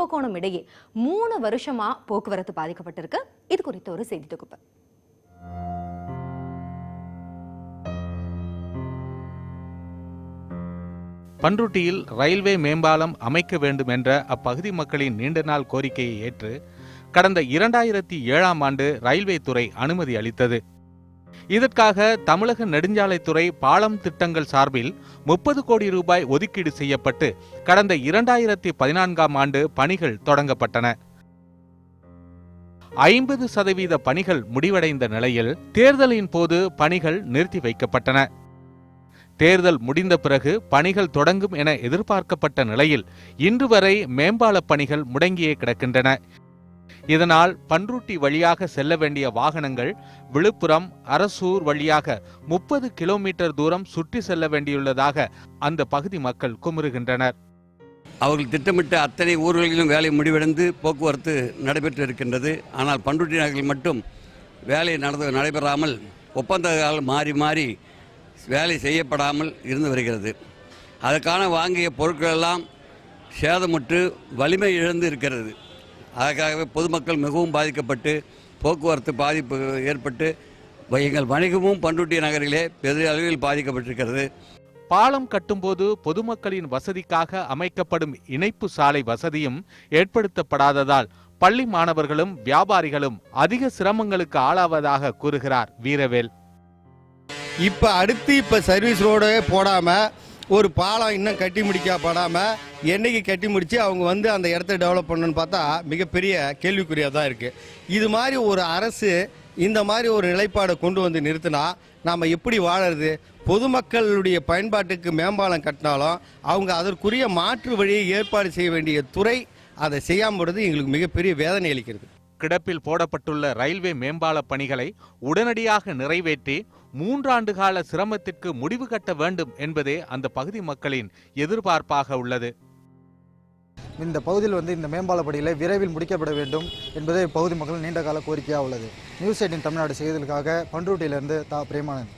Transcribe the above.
கும்பகோணம் இடையே 3 வருஷமா போக்குவரத்து பாதிக்கப்பட்டிருக்கு. இது குறித்த ஒரு செய்தி தொகுப்பு. பண்ருட்டியில் ரயில்வே மேம்பாலம் அமைக்க வேண்டும் என்ற அப்பகுதி மக்களின் நீண்ட நாள் கோரிக்கையை ஏற்று கடந்த 2007ஆம் ஆண்டு ரயில்வே துறை அனுமதி அளித்தது. இதற்காக தமிழக நெடுஞ்சாலைத்துறை பாலம் திட்டங்கள் சார்பில் 30 கோடி ரூபாய் ஒதுக்கீடு செய்யப்பட்டு கடந்த 2014ஆம் ஆண்டு பணிகள் தொடங்கப்பட்டன. 50% பணிகள் முடிவடைந்த நிலையில் தேர்தலின் போது பணிகள் நிறுத்தி வைக்கப்பட்டன. தேர்தல் முடிந்த பிறகு பணிகள் தொடங்கும் என எதிர்பார்க்கப்பட்ட நிலையில் இன்று வரை மேம்பால பணிகள் முடங்கியே கிடக்கின்றன. இதனால் பண்ருட்டி வழியாக செல்ல வேண்டிய வாகனங்கள் விழுப்புரம் அரசூர் வழியாக 30 கிலோமீட்டர் தூரம் சுற்றி செல்ல வேண்டியுள்ளதாக அந்த பகுதி மக்கள் குமுறுகின்றனர். அவர்கள் திட்டமிட்ட அத்தனை ஊர்களிலும் வேலை முடிவடைந்து போக்குவரத்து நடைபெற்று இருக்கின்றது. ஆனால் பண்ருட்டி நகரில் மட்டும் வேலை நடைபெறாமல் ஒப்பந்தங்கள் மாறி மாறி வேலை செய்யப்படாமல் இருந்து வருகிறது. அதற்கான வாங்கிய பொருட்களெல்லாம் சேதமுற்று வலிமை இழந்து இருக்கிறது. அதற்காகவே பொதுமக்கள் மிகவும் பாதிக்கப்பட்டு போக்குவரத்து பாதிப்பு ஏற்பட்டு எங்கள் வணிகமும் பண்ருட்டி நகரிலே பெரிய அளவில் பாதிக்கப்பட்டிருக்கிறது. பாலம் கட்டும்போது பொதுமக்களின் வசதிக்காக அமைக்கப்படும் இணைப்பு சாலை வசதியும் ஏற்படுத்தப்படாததால் பள்ளி மாணவர்களும் வியாபாரிகளும் அதிக சிரமங்களுக்கு ஆளாவதாக கூறுகிறார் வீரவேல். இப்ப சர்வீஸ் ரோடே போடாம ஒரு பாலம் இன்னும் கட்டி முடிக்கப்படாமல் என்னைக்கு கட்டி முடித்து அவங்க அந்த இடத்த டெவலப் பண்ணணும்னு பார்த்தா மிகப்பெரிய கேள்விக்குறியாக தான் இருக்குது. இது மாதிரி ஒரு அரசு இந்த மாதிரி ஒரு நிலைப்பாடை கொண்டு வந்து நிறுத்தினா நாம் எப்படி வாழறது? பொதுமக்களுடைய பயன்பாட்டுக்கு மேம்பாலம் கட்டினாலும் அவங்க அதற்குரிய மாற்று வழியை ஏற்பாடு செய்ய வேண்டிய துறை அதை செய்யாமல் எங்களுக்கு மிகப்பெரிய வேதனை அளிக்கிறது. கிடப்பில் போடப்பட்டுள்ள ரயில்வே மேம்பால பணிகளை உடனடியாக நிறைவேற்றி 3 ஆண்டு கால சிரமத்திற்கு முடிவு கட்ட வேண்டும் என்பதே அந்த பகுதி மக்களின் எதிர்பார்ப்பாக உள்ளது. இந்த பகுதியில் இந்த மேம்பால பணிகளை விரைவில் முடிக்கப்பட வேண்டும் என்பதே பகுதி மக்கள் நீண்ட கால கோரிக்கையாக உள்ளது. நியூஸ் 18 தமிழ்நாடு செய்திகளுக்காக பண்ருட்டியிலிருந்து பிரேமானந்த்.